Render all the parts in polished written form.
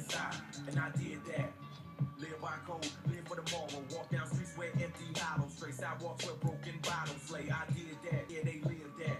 inside, and I did that. Live by code, live for tomorrow. Walk down streets where empty hollows, straight sidewalks where broken bottles lay. I did that, yeah, they lived that.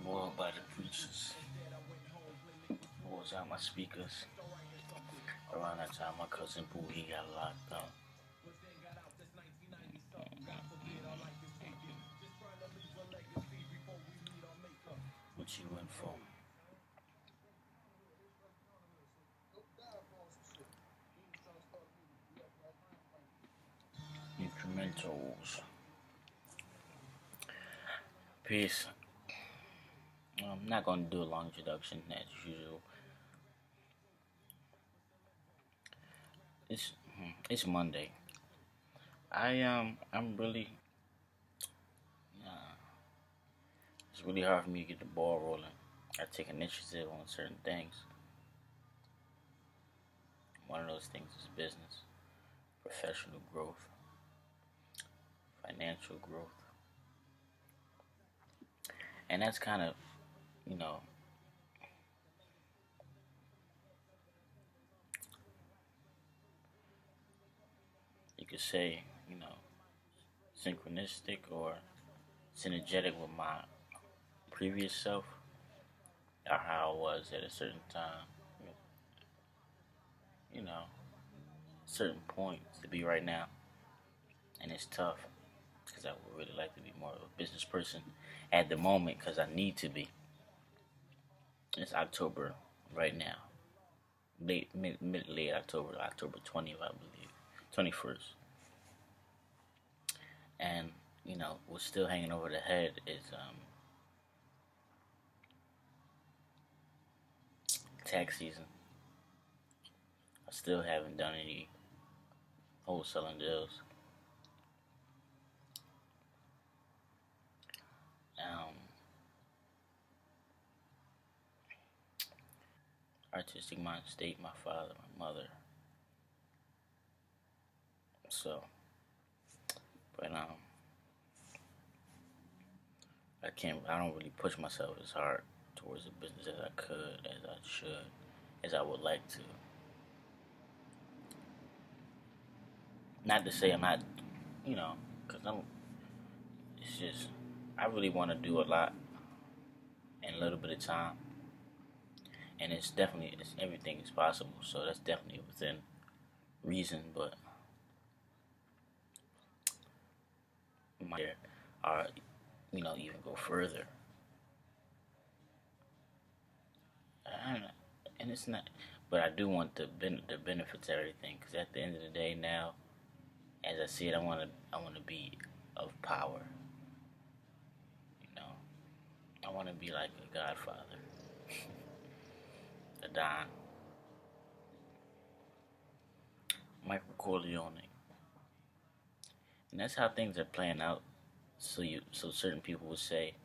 More by the preachers. What was out my speakers? Around that time, my cousin Boo, he got locked up. What you went for? Incrementals. Peace. I'm not gonna do a long introduction as usual. It's Monday. I'm really it's really hard for me to get the ball rolling. I take initiative on certain things. One of those things is business, professional growth, financial growth, and that's kind of, you know, you could say, synchronistic or synergetic with my previous self, or how I was at a certain time, certain points to be right now. And it's tough because I would really like to be more of a business person at the moment because I need to be. It's October right now, late October, October 20th, I believe, 21st. And what's still hanging over the head is tax season. I still haven't done any wholesaling deals. Artistic mind state, my father, my mother. So, but I don't really push myself as hard towards the business as I could, as I should, as I would like to. Not to say I'm not, because it's just, I really want to do a lot in a little bit of time. And everything is possible, so that's definitely within reason, but or even go further. I don't know, and it's not, but I do want the benefits of everything, because at the end of the day now, as I said, I want to be of power. want to be like a Godfather, a Don, Michael Corleone, and that's how things are playing out. So certain people would say,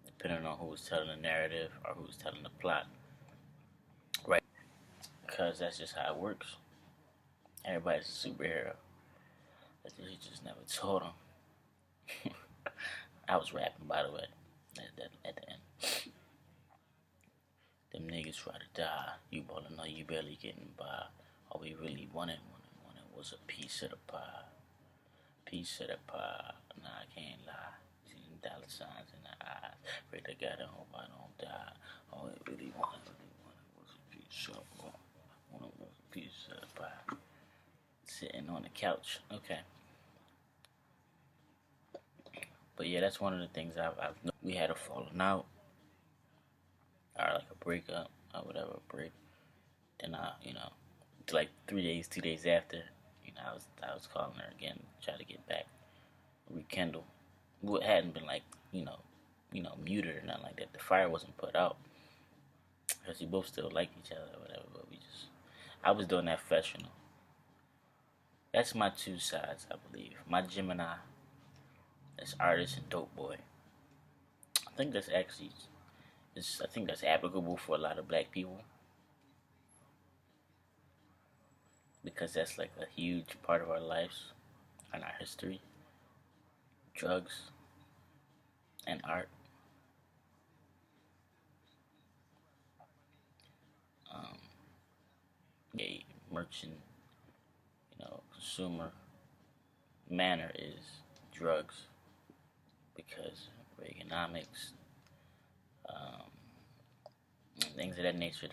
depending on who was telling the narrative or who was telling the plot, right? Because that's just how it works. Everybody's a superhero. But he just never told them. I was rapping, by the way, at the end. Them niggas try to die. You ballin' know you barely getting by. All we really wanted was a piece of the pie. Piece of the pie. Nah, I can't lie. See them dollar signs in the eyes. Pray to God I hope I don't die. All we really wanted was a piece of the pie. Wanted was a piece of the pie. Sitting on the couch. Okay. But yeah, that's one of the things I've we had a falling out. Or like a breakup or whatever, a break. Then like 3 days, 2 days after, I was calling her again, try to get back, rekindle. It hadn't been like, muted or nothing like that. The fire wasn't put out. Because we both still like each other or whatever, but I was doing that flesh. That's my two sides, I believe. My Gemini is artist and dope boy. I think that's actually, I think that's applicable for a lot of black people. Because that's like a huge part of our lives and our history. Drugs and art. A merchant, consumer manner is drugs because Reaganomics, things of that nature.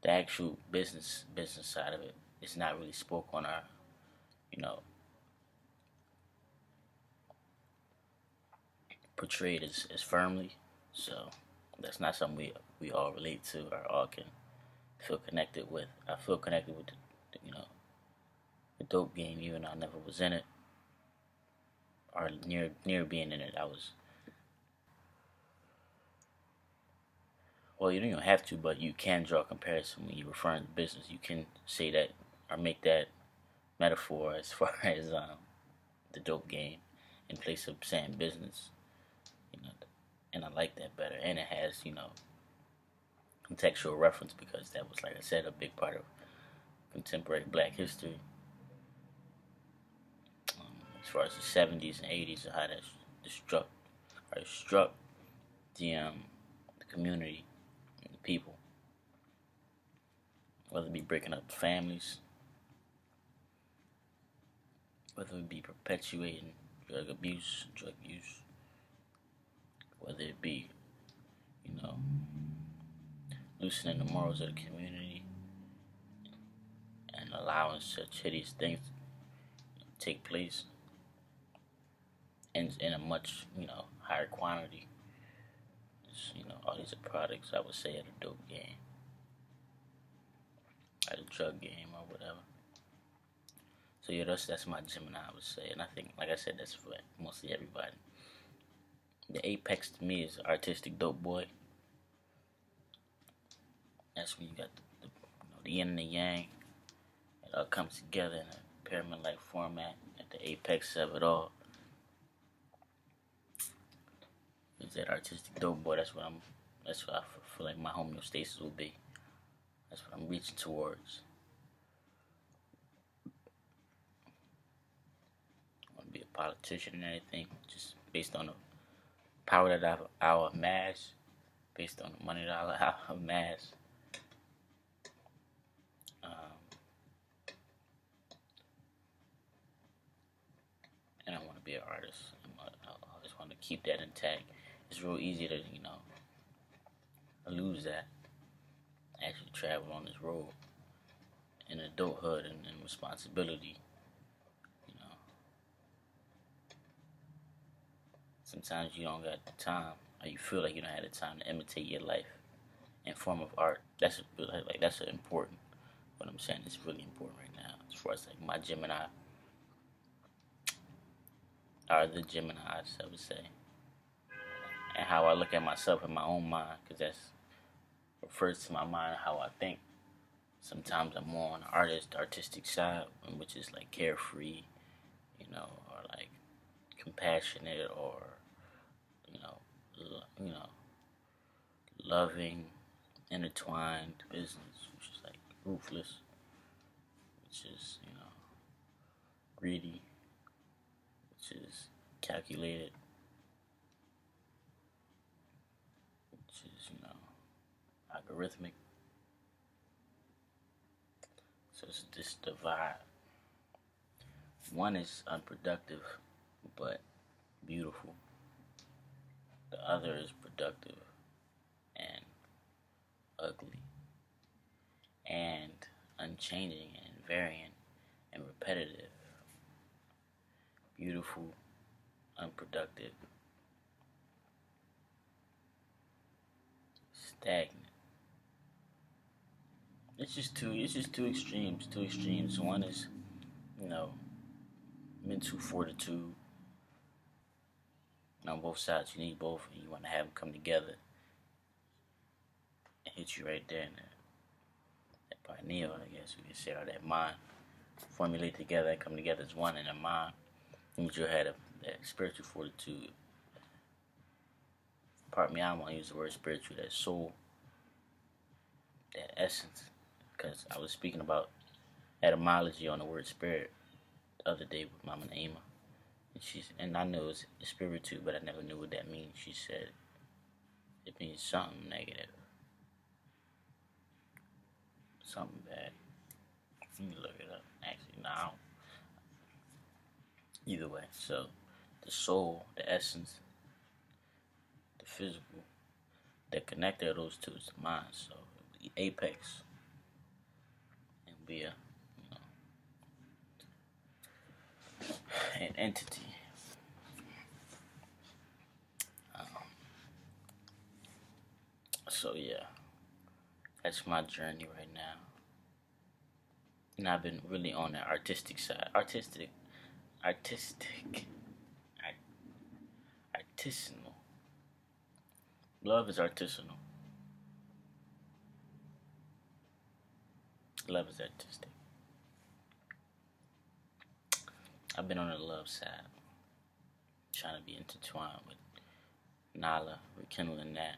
The actual business side of it is not really spoke on our, portrayed as firmly. So that's not something we all relate to or all can feel connected with. I feel connected with the dope game, even though I never was in it or near being in it. Well, you don't even have to, but you can draw a comparison when you're referring to business. You can say that or make that metaphor as far as the dope game in place of saying business. And I like that better. And it has, contextual reference because that was, like I said, a big part of contemporary black history. As far as the 70s and 80s and how that struck the community and the people. Whether it be breaking up families, whether it be perpetuating drug use, whether it be, loosening the morals of the community and allowing such hideous things to take place in a much, higher quantity. All these are products, I would say, of the dope game, or the drug game, or whatever. So yeah, that's my Gemini, I would say, and I think, like I said, that's for mostly everybody. The apex to me is artistic dope boy. That's when you got the yin and the yang. It all comes together in a pyramid-like format at the apex of it all. Is that artistic dope boy? That's what I feel like my homeostasis will be. That's what I'm reaching towards. I want to be a politician and everything, just based on the power that I'll amass, based on the money that I'll amass. And I want to be an artist. I just want to keep that intact. It's real easy to, lose that. Actually travel on this road in adulthood and responsibility. Sometimes you don't got the time, or you feel like you don't have the time to imitate your life in form of art. That's important. What I'm saying is really important right now. As far as like my Gemini, are the Geminis, I would say, how I look at myself in my own mind, because that refers to my mind, how I think. Sometimes I'm more on the artistic side, which is like carefree, or like compassionate, or you know, loving, intertwined business, which is like ruthless, which is greedy, which is calculated, which is algorithmic. So it's this divide. One is unproductive but beautiful. The other is productive and ugly and unchanging and invariant and repetitive. Beautiful, unproductive, stagnant. It's just two extremes. Two extremes. One is, mental fortitude. On both sides, you need both, and you want to have them come together and hit you right there in that pineal, I guess we could say, or that mind. Formulate together and come together as one in a mind. And you have that spiritual fortitude. Pardon me, I don't want to use the word spiritual, that soul, that essence. Because I was speaking about etymology on the word spirit the other day with Mama Naima. And I know it's spiritual, but I never knew what that means. She said it means something negative. Something bad. Let me look it up. Actually, no, I don't. Either way, so the soul, the essence, the physical, the connector of those two is the mind. So the apex and be an entity. So yeah, that's my journey right now. And I've been really on the artistic side. Artisanal. Love is artisanal. Love is artistic. I've been on the love side, trying to be intertwined with Nala, rekindling that,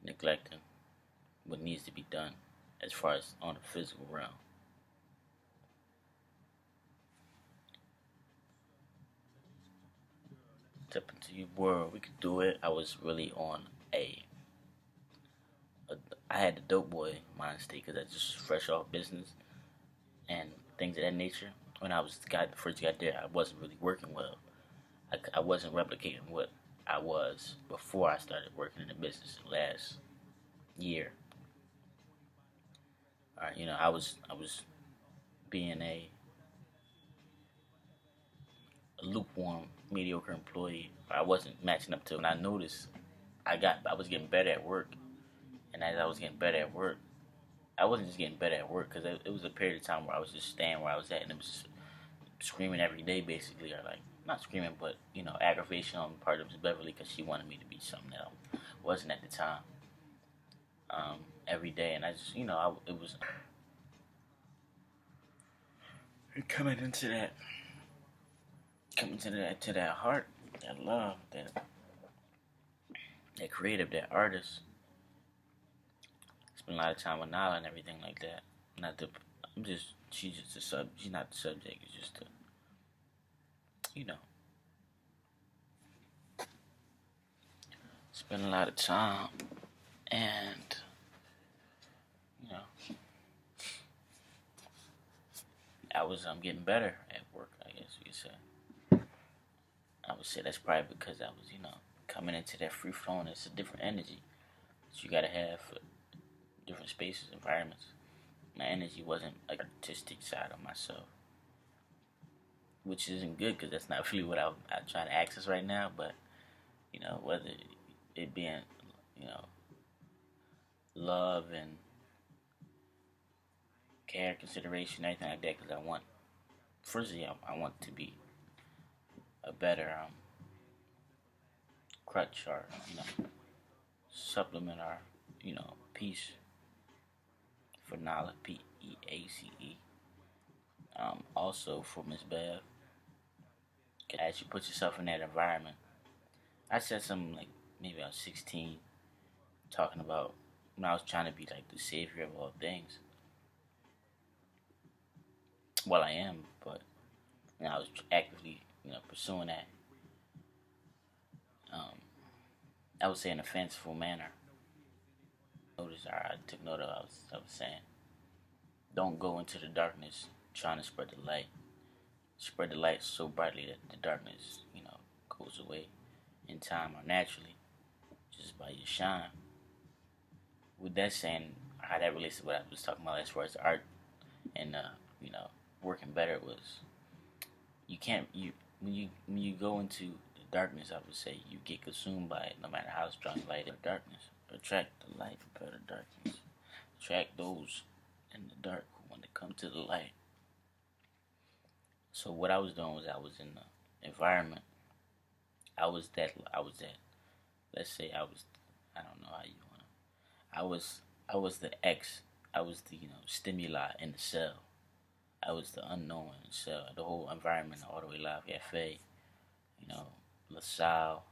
neglecting what needs to be done as far as on the physical realm. Step into your world, we could do it. I was really on I had the dope boy mind state because I just fresh off business and things of that nature. When I first got there, I wasn't really working well. I wasn't replicating what I was before I started working in the business last year. I was being a lukewarm, mediocre employee. I wasn't matching up to, and I noticed I was getting better at work, and as I was getting better at work, I wasn't just getting better at work because it was a period of time where I was just staying where I was at, and it was just screaming every day, basically, or like not screaming, but aggravation on the part of Miss Beverly because she wanted me to be something that I wasn't at the time. Every day, and I just, it was coming into that to that heart, that love, that creative, that artist. Spend a lot of time with Nala and everything like that. She's just she's not the subject. It's just spend a lot of time, and I'm getting better at work, I guess you could say. I would say that's probably because I was, coming into that free flowing. It's a different energy that you gotta have for different spaces, environments. My energy wasn't like artistic side of myself, which isn't good because that's not really what I'm trying to access right now. But whether it being, love and care, consideration, everything like that, because I want, firstly, I want to be a better crutch, our, supplement our, peace for Nala, Peace. Also for Miss Bev, as you put yourself in that environment. I said something like maybe I was 16, talking about when I was trying to be like the savior of all things. Well, I am, but I was actively, pursuing that. Um, I would say in a fanciful manner. Notice I took note of what I was saying. Don't go into the darkness trying to spread the light. Spread the light so brightly that the darkness, goes away in time or naturally, just by your shine. With that saying, how that relates to what I was talking about as far as art and you know, working better was you can't you when you go into the darkness, I would say you get consumed by it no matter how strong light or darkness. Attract the light, repel the darkness. Attract those in the dark who want to come to the light. So what I was doing was I was in the environment. I was that let's say I don't know how you wanna I was the X. I was the stimuli in the cell. I was the unknown in the cell. The whole environment, all the way live cafe, you know, LaSalle,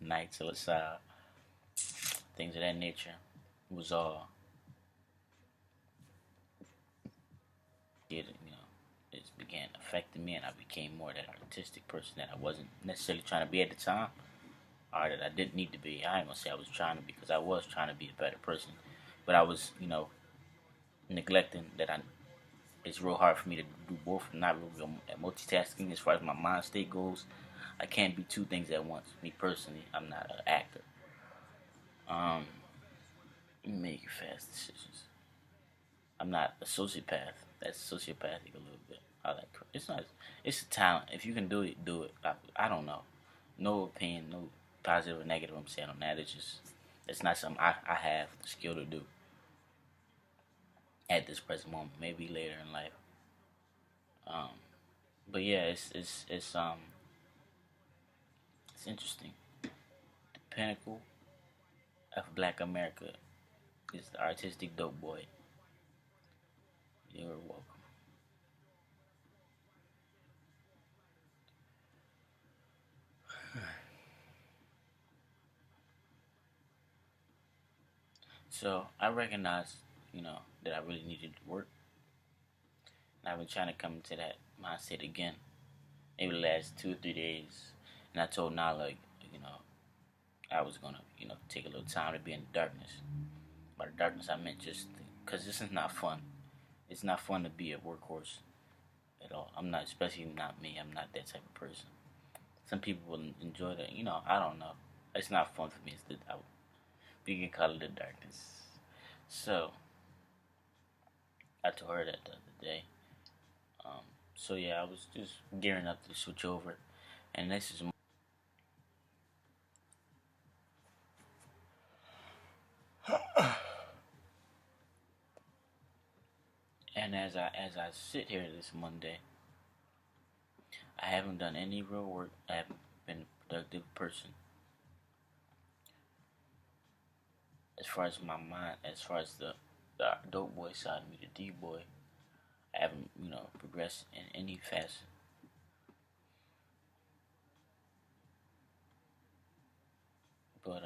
Nights of LaSalle, things of that nature was all it began affecting me, and I became more that artistic person that I wasn't necessarily trying to be at the time, or that I didn't need to be. I ain't gonna say I was trying to be, because I was trying to be a better person, but I was, neglecting that. It's real hard for me to do both. I'm not real good at multitasking as far as my mind state goes. I can't be two things at once. Me personally, I'm not an actor. Um, Make fast decisions. I'm not a sociopath. That's sociopathic a little bit. I like it's not. It's a talent. If you can do it, do it. I don't know. No opinion, no positive or negative. I'm saying on that. It's not something I have the skill to do at this present moment. Maybe later in life. Um, but yeah, it's interesting. The pinnacle of Black America is the artistic dope boy. You're welcome. So I recognized, that I really needed to work, and I've been trying to come into that mindset again. Maybe the last 2 or 3 days, and I told Nala, you know, I was gonna, take a little time to be in the darkness. By the darkness, I meant just because this is not fun. It's not fun to be a workhorse at all. I'm not, especially not me. I'm not that type of person. Some people will enjoy that. I don't know. It's not fun for me. We can call it the darkness. So I told her that the other day. Um, so yeah, I was just gearing up to switch over, and this is. And as I sit here this Monday, I haven't done any real work. I haven't been a productive person. As far as my mind, as far as the dope boy side of me, the D boy, I haven't progressed in any facet. But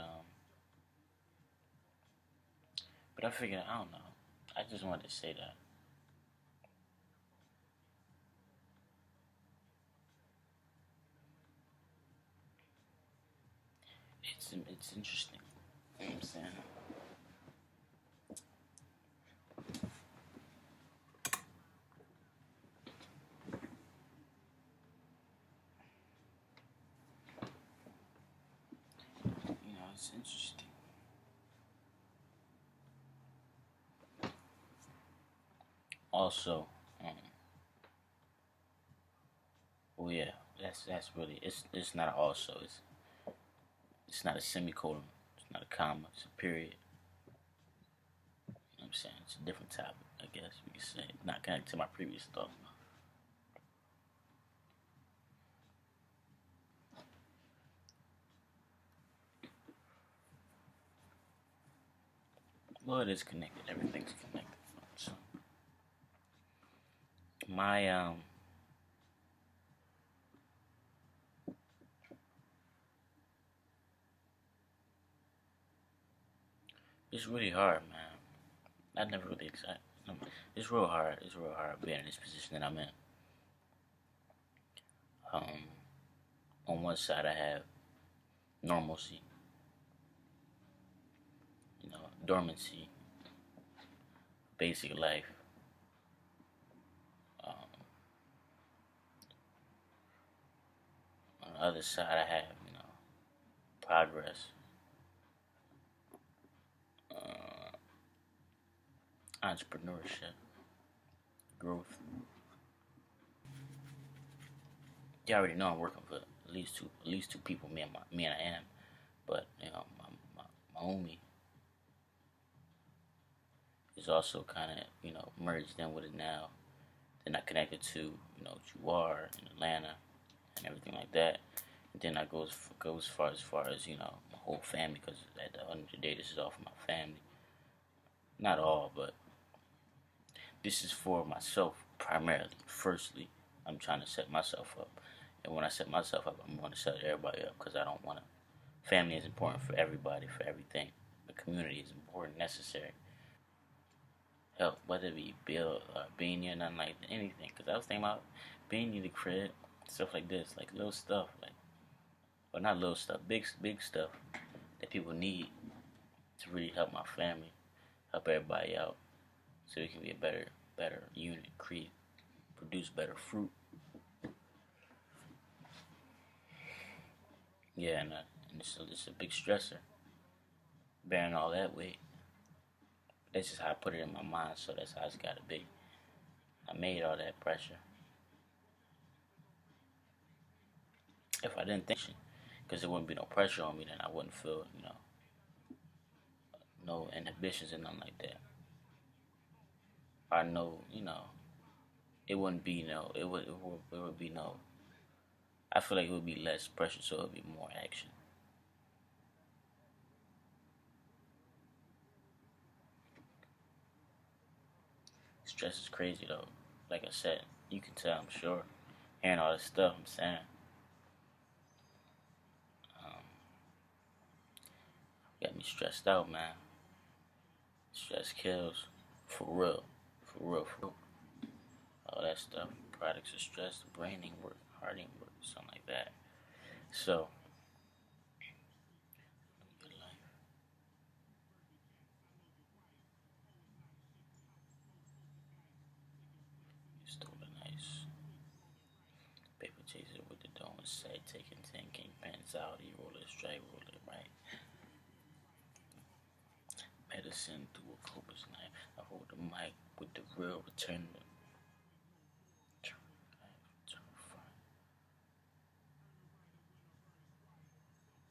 but I figured I don't know. I just wanted to say that it's interesting. You know what I'm saying? It's interesting. Also, oh yeah, that's really it's not an also. It's not a semicolon. It's not a comma. It's a period. You know what I'm saying? It's a different topic, I guess we could say. Not connected to my previous thought. Well, it is connected. Everything's connected. So my it's really hard, man. I never really exact. It's real hard. It's real hard being in this position that I'm in. Um, on one side I have normalcy, dormancy, basic life. Um, on the other side I have, progress, uh, entrepreneurship, growth. You already know I'm working for at least two people. Me and I am, but my homie is also kind of merged in with it now. They're not connected to what you are in Atlanta and everything like that. And then I goes far as my whole family, because at the end of the day this is all for my family. Not all, but this is for myself primarily. Firstly, I'm trying to set myself up, and when I set myself up, I'm going to set everybody up, because I don't want to. Family is important for everybody, for everything. The community is important, necessary. Help, whether it be bill, being here, nothing like anything. Because I was thinking about being in the crib, stuff like this, like little stuff, like, well, not little stuff, big stuff that people need to really help my family, help everybody out, so we can be a better unit, produce better fruit. Yeah, and it's a big stressor, bearing all that weight. That's just how I put it in my mind, so that's how it's got to be. I made all that pressure. If I didn't think, because there wouldn't be no pressure on me, then I wouldn't feel, no inhibitions and nothing like that. I know, it wouldn't be no, it would be no. I feel like it would be less pressure, so it would be more action. Stress is crazy though. Like I said, you can tell, I'm sure, hearing all this stuff I'm saying. Um, got me stressed out, man. Stress kills, for real, for real, for real. All that stuff, products of stress, the brain ain't work, heart ain't work, something like that. So, good life. You stole a nice paper chaser with the dome set, taking 10 king pens out, he roll it straight, roll it right. Medicine through a cobra's knife. I hold the mic with the real return.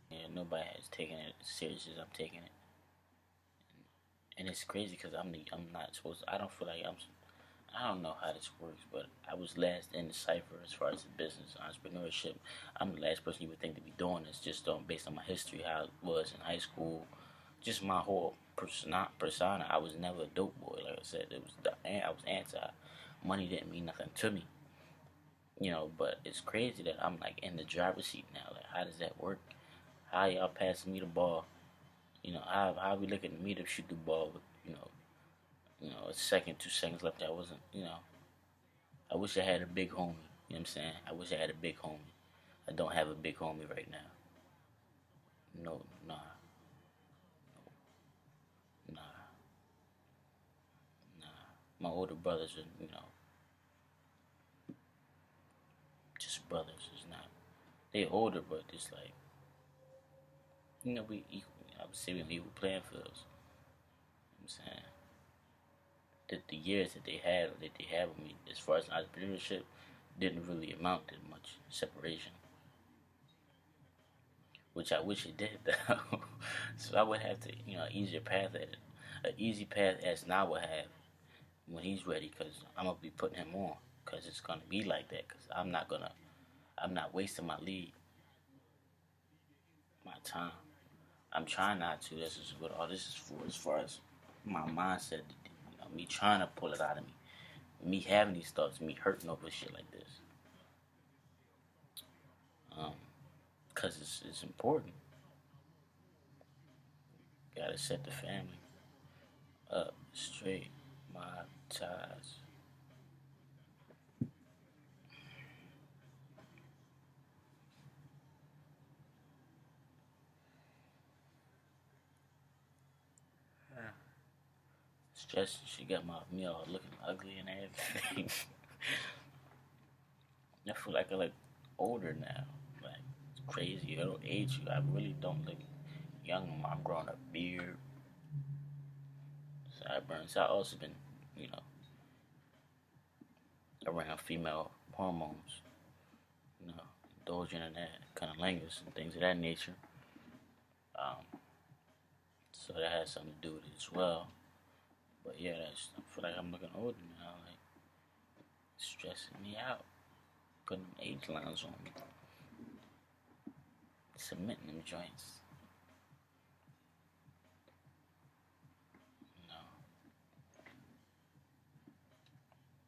Yeah, nobody has taken it as serious as I'm taking it, and it's crazy because I'm not supposed. I don't feel like I'm. I don't know how this works, but I was last in the cipher as far as the business entrepreneurship. I'm the last person you would think to be doing this, just based on my history, how it was in high school, just my whole persona. I was never a dope boy, like I said. I was anti. Money didn't mean nothing to me, But it's crazy that I'm like in the driver's seat now. Like, how does that work? How y'all passing me the ball? How we looking at me to shoot the ball with a second, 2 seconds left. I wasn't. I wish I had a big homie. You know what I'm saying? I wish I had a big homie. I don't have a big homie right now. No, nah, nah, nah. My older brothers are, just brothers. It's not. They older, but it's like, we equal. I would say we on equal playing fields. You know what I'm saying? The years that they have with me, as far as entrepreneurship, didn't really amount to much separation, which I wish it did though. So I would have to, easier path at it, an easy path as now will have when he's ready, because I'm gonna be putting him on, because it's gonna be like that, because I'm not wasting my lead, my time. I'm trying not to. This is what all this is for, as far as my mindset, me trying to pull it out of me, me having these thoughts, me hurting over shit like this, because it's important. Gotta set the family up straight. My ties. Stress. She got me all looking ugly and everything. I feel like I look older now. Like it's crazy. I don't age you. I really don't look young. I'm growing a beard, sideburns. I also been, you know, around female hormones. You know, indulging in that kind of language and things of that nature. Um, so that has something to do with it as well. But yeah, I feel like I'm looking older now. Like stressing me out, putting age lines on me, cementing them joints. You know,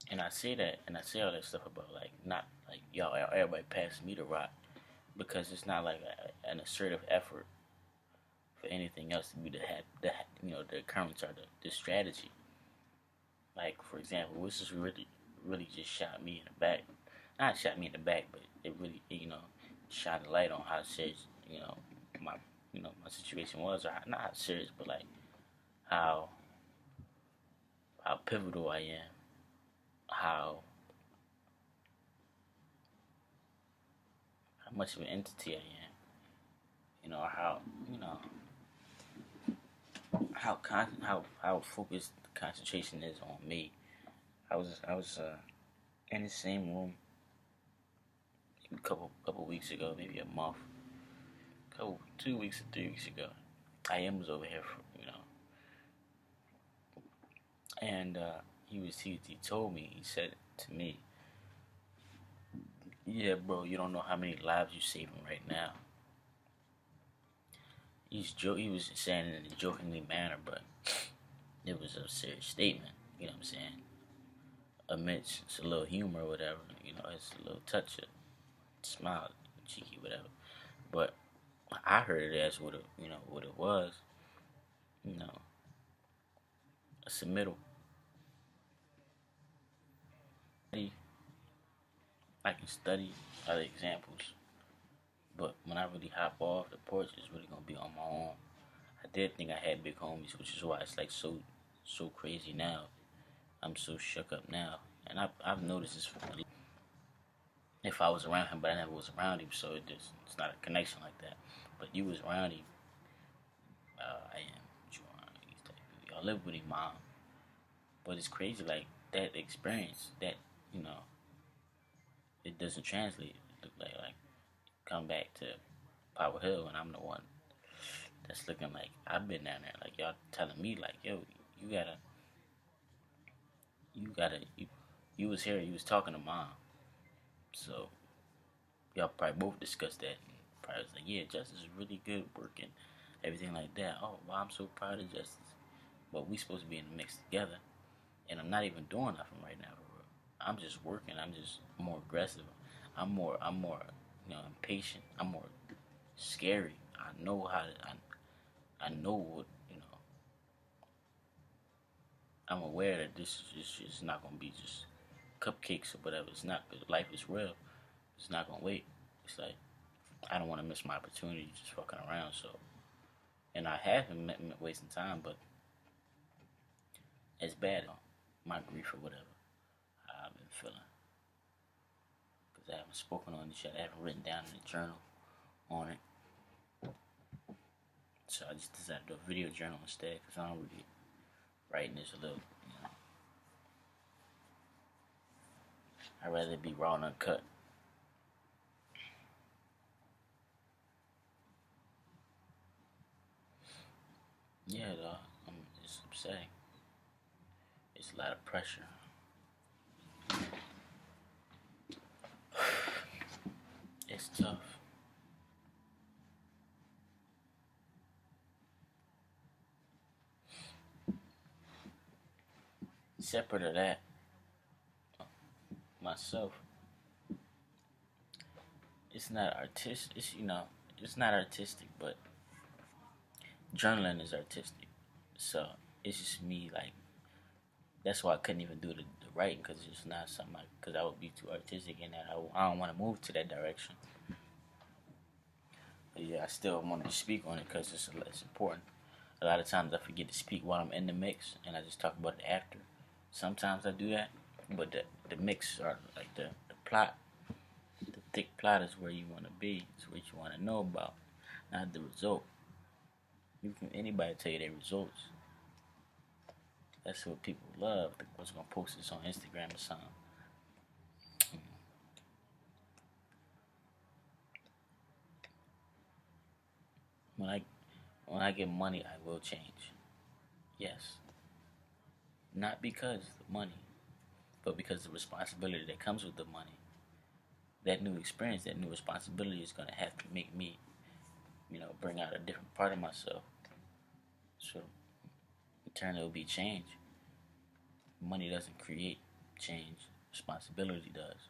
and I say that, and I say all that stuff about like not like y'all, everybody passing me the rock because it's not like an assertive effort for anything else to be the occurrence or the strategy. Like for example, this is really just shot me in the back. Not shot me in the back, but it really shine a light on how serious my my situation was, or not how serious, but like how how pivotal I am, how how much of an entity I am, how you know how focused the concentration is on me. I was in the same room a couple weeks ago, maybe a month, couple 2 weeks or 3 weeks ago. I am was over here for and he told me, he said to me, yeah, bro, you don't know how many lives you're saving right now. He was saying it in a jokingly manner, but it was a serious statement. You know what I'm saying? Amidst it's a little humor or whatever. It's a little touch of smile, cheeky, whatever. But I heard it as what it was. You know, a submittal. I can study other examples, but when I really hop off the porch, it's really gonna be on my own. I did think I had big homies, which is why it's like so crazy now. I'm so shook up now, and I've noticed this from if I was around him, but I never was around him, so it's not a connection like that. But you was around him. I am. Y'all live with him, mom. But it's crazy, like that experience that you know it doesn't translate. It look like come back to Power Hill, and I'm the one that's looking like I've been down there. Like y'all telling me, like, yo, you gotta, you was here, you was talking to mom, so y'all probably both discussed that. And probably was like, yeah, Justice is really good working, everything like that. Oh, well, I'm so proud of Justice, but we supposed to be in the mix together, and I'm not even doing nothing right now. I'm just working. I'm just more aggressive. I'm more impatient. I'm more scary. I know how to. I know what I'm aware that this is just not gonna be just cupcakes or whatever. It's not. Life is real. It's not gonna wait. It's like I don't want to miss my opportunity just fucking around. So, and I have been wasting time, but it's bad. My grief or whatever I've been feeling because I haven't spoken on this shit. I haven't written down in a journal on it. So I just decided to do a video journal instead because I don't really writing this a little. I'd rather it be raw and uncut. Yeah, though, I'm just upsetting. It's a lot of pressure. It's tough. separate of that, myself, it's not artistic. It's not artistic, but journaling is artistic. So it's just me. Like that's why I couldn't even do the writing because it's just not something. Because I would be too artistic in that. I don't want to move to that direction. But yeah, I still want to speak on it because it's important. A lot of times I forget to speak while I'm in the mix, and I just talk about it after. Sometimes I do that, but the mix or like the plot, the thick plot is where you want to be. It's what you want to know about, not the result. You can anybody tell you their results. That's what people love. The one's gonna post this on Instagram or something. When I when I get money, I will change. Yes, not because of the money, but because of the responsibility that comes with the money. That new experience, that new responsibility is gonna have to make me, bring out a different part of myself. So in turn, it will be change. Money doesn't create change. Responsibility does.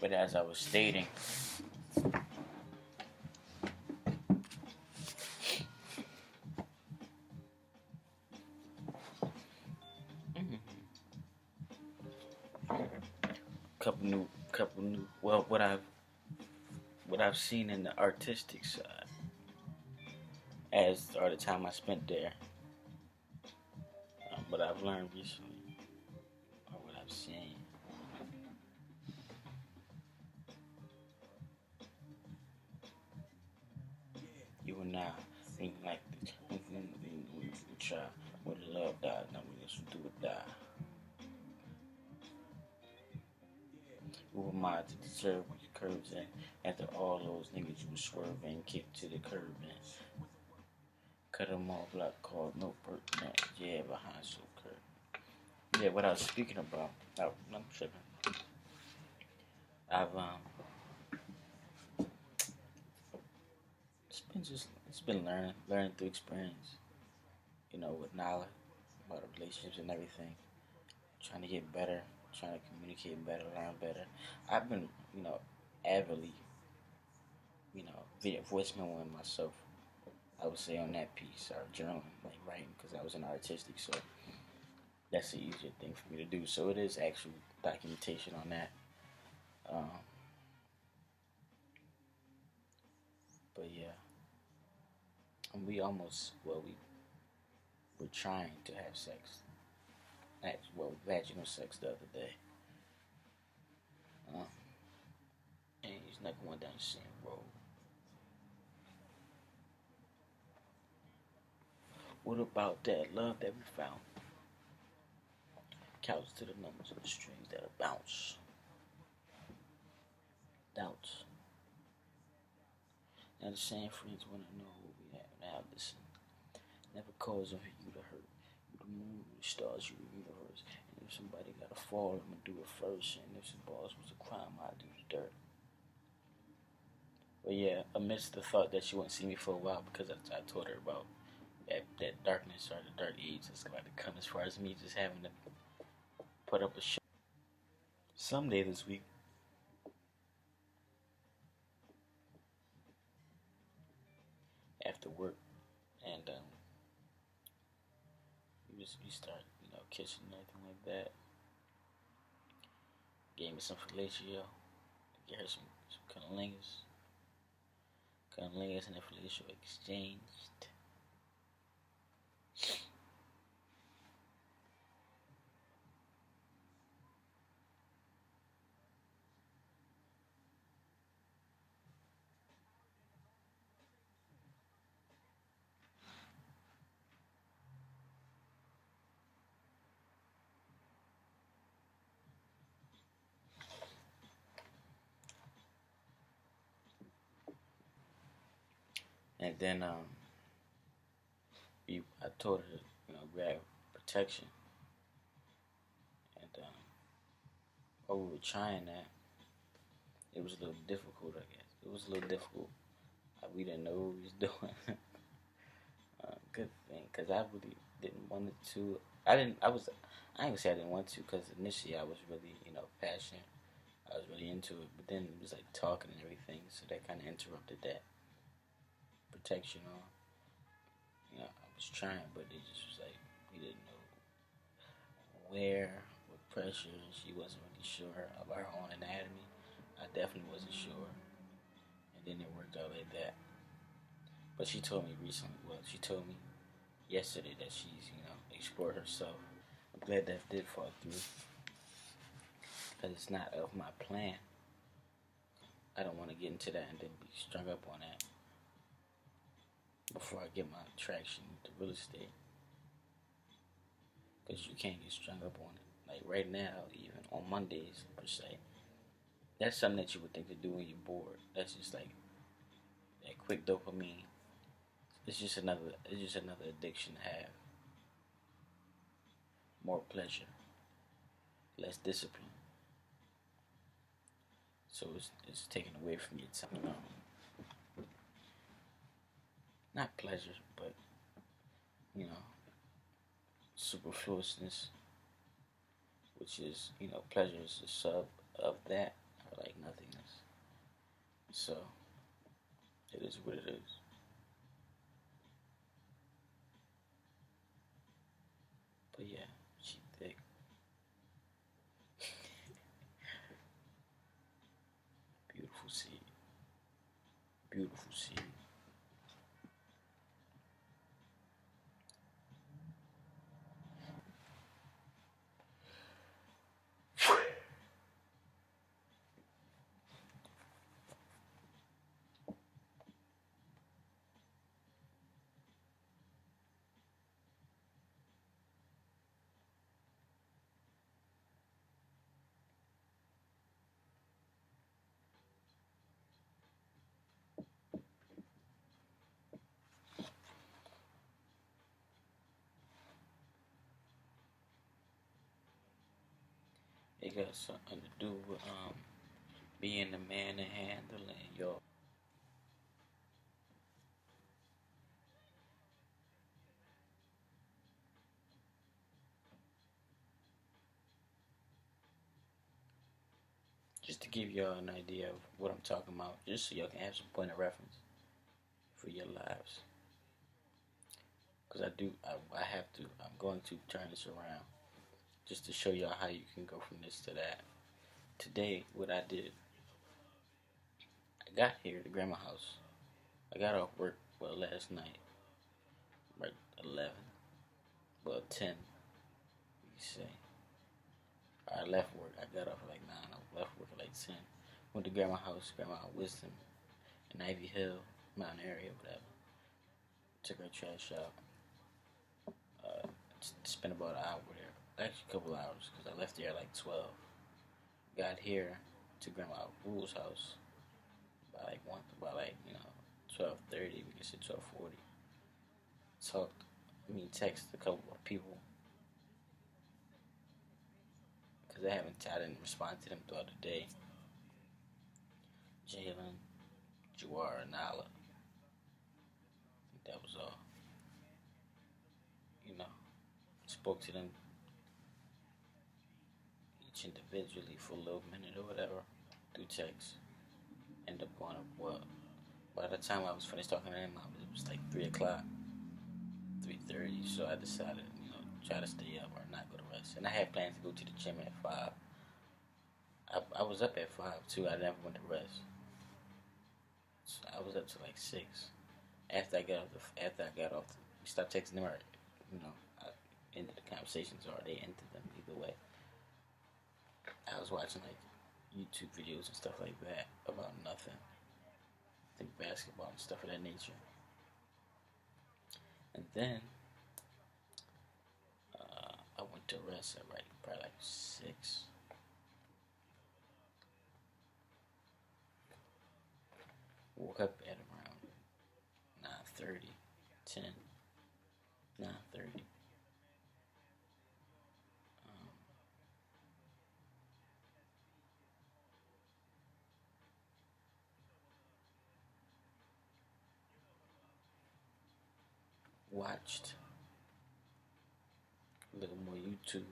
But as I was stating, couple new. Well, what I've seen in the artistic side, as or the time I spent there, what I've learned recently, or what I've seen. You and I, like we try with love die, now we just do it die. Who am I to deserve what your curves in? After all those niggas you was swerving, kick to the curb and cut them off like called no perk, yeah, behind so curb. Yeah, what I was speaking about, I'm tripping. I've it's been learning through experience. With knowledge about relationships and everything. Trying to get better, trying to communicate better, learn better. I've been, avidly, video voicemail myself. I would say on that piece or journaling, like writing, because I was an artistic, so that's the easier thing for me to do. So it is actual documentation on that. Um, but yeah, and we almost we're trying to have sex. Vaginal sex the other day. And he's not going down the same road. What about that love that we found? Counts to the numbers of the strings that'll bounce. Doubts. Now the same friends want to know who we have. Now listen. Never cause for you to hurt. You the moon, you the stars, you the universe. And if somebody gotta fall, I'ma do it first. And if some balls was a crime, I'd do the dirt. But yeah, amidst the thought that she wouldn't see me for a while because I told her about that darkness or the dark age that's about to come as far as me just having to put up a show someday this week. After work, and we start kissing and everything like that. Gave me some fellatio, get her some cunnilingus, and the fellatio exchanged. And then I told her to, grab protection, and while we were trying that, it was a little difficult. I guess it was a little difficult. We didn't know what we was doing. Good thing, cause I really didn't want it to. I didn't. I ain't gonna say I didn't want to, cause initially I was really, passionate. I was really into it, but then it was like talking and everything, so that kind of interrupted that protection on. I was trying, but it just was like we didn't know where, what pressure. She wasn't really sure about her own anatomy. I definitely wasn't sure, and then it worked out like that. But she told me recently. Well, she told me yesterday that she's, explored herself. I'm glad that did fall through, because it's not of my plan. I don't want to get into that and then be strung up on that before I get my traction to real estate, because you can't get strung up on it. Like right now, even on Mondays per se, that's something that you would think to do when you're bored. That's just like that quick dopamine. It's just another addiction to have. More pleasure, less discipline. So it's taken away from your time. Not pleasure, but you know, superfluousness, which is, pleasure is a sub of that, or like nothingness. So it is what it is. But yeah, she thick. Beautiful seed. Beautiful seed. It got something to do with being the man and handling your. Just to give y'all an idea of what I'm talking about, just so y'all can have some point of reference for your lives. Because I have to, I'm going to turn this around just to show y'all how you can go from this to that. Today, what I did, I got here to grandma's house. I got off work, last night, like 11, 10, you say. I left work, I got off at like 9, I left work at like 10. Went to grandma's house, grandma Wisdom, in Ivy Hill, mountain area, whatever. Took her trash out. Uh, spent about an hour there. Actually, a couple hours, because I left there at like 12. Got here to Grandma Rule's house by like 12:30. We can say 12:40. Text a couple of people, because I didn't respond to them throughout the day. Jalen, Jawar, and Nala. I think that was all. Spoke to them each individually for a little minute or whatever through text. Ended up going up. Well, by the time I was finished talking to him, it was like 3 o'clock, 3:30. So I decided, try to stay up or not go to rest. And I had plans to go to the gym at 5. I was up at 5 too. I never went to rest. So I was up to like 6. After I got off, we stopped texting them. Or, I ended the conversations, or they ended them. Either way, I was watching like YouTube videos and stuff like that about nothing. I think basketball and stuff of that nature. And then I went to rest at probably like 6. Woke up at around 9:30, 10. watched a little more YouTube.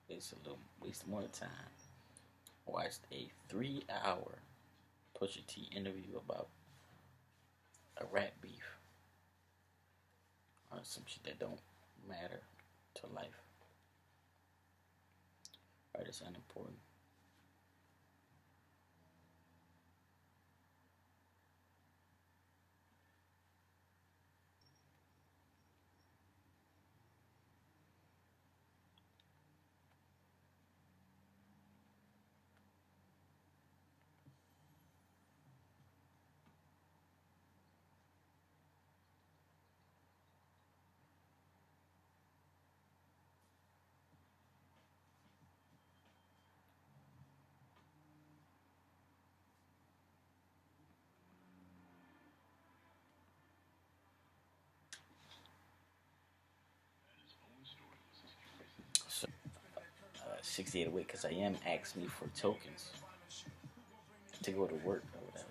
It's a little waste more time. Watched a 3-hour Pusha T interview about a rat beef or some shit that don't matter to life. Or it's unimportant. So 68 away because I am asking me for tokens to go to work or whatever.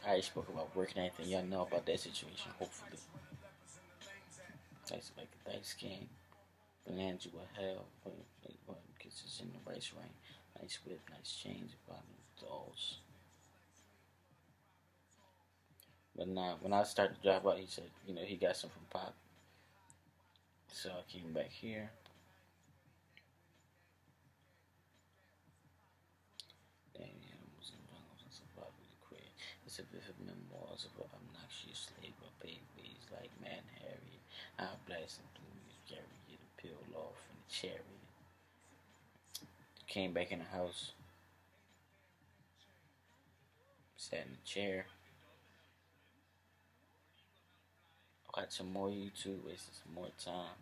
I already spoke about work and everything. Y'all know about that situation, hopefully. That's like a dice game. Bananas will have because it's in the rice ring. Nice whip, nice chains, bottom dolls. But now, when I started to drive out, he said, he got some from Pop. So I came back here. It's a vivid memoirs of an obnoxious slave of babies like Matt and Harry. I blasted through his carry the peel off in the chariot. Came back in the house. Sat in the chair. Watched some more YouTube, wasted some more time.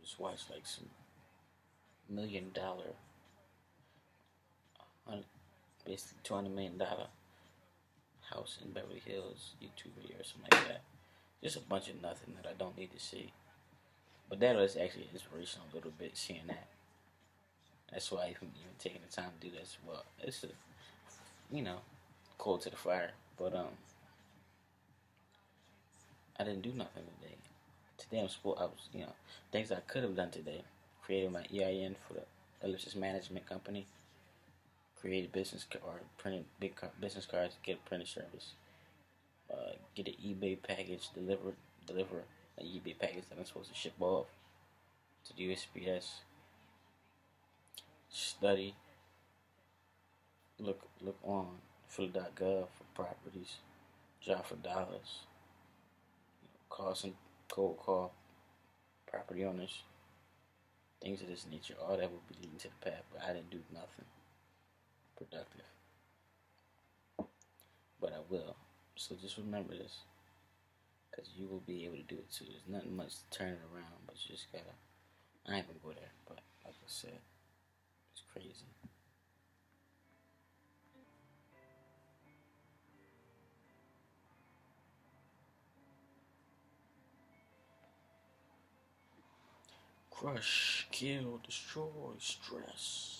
Just watched like some $1 million, basically $200 million house in Beverly Hills YouTube video or something like that. Just a bunch of nothing that I don't need to see. But that was actually inspirational a little bit, seeing that. That's why even taking the time to do this. Well, it's a, cold to the fire. But I didn't do nothing today. Today I was, things I could have done today. Created my EIN for the Ellipsis Management Company. Created printed big business cards. Get a printer service. Get an eBay package deliver an eBay package that I'm supposed to ship off to the USPS. Study. Look on Philly.gov for properties. Job for dollars. Call some cold call property owners. Things of this nature. All that would be leading to the path, but I didn't do nothing productive. But I will. So just remember this, because you will be able to do it too. There's nothing much to turn it around, but you just gotta. I ain't gonna go there, but like I said, it's crazy. Crush, kill, destroy, stress.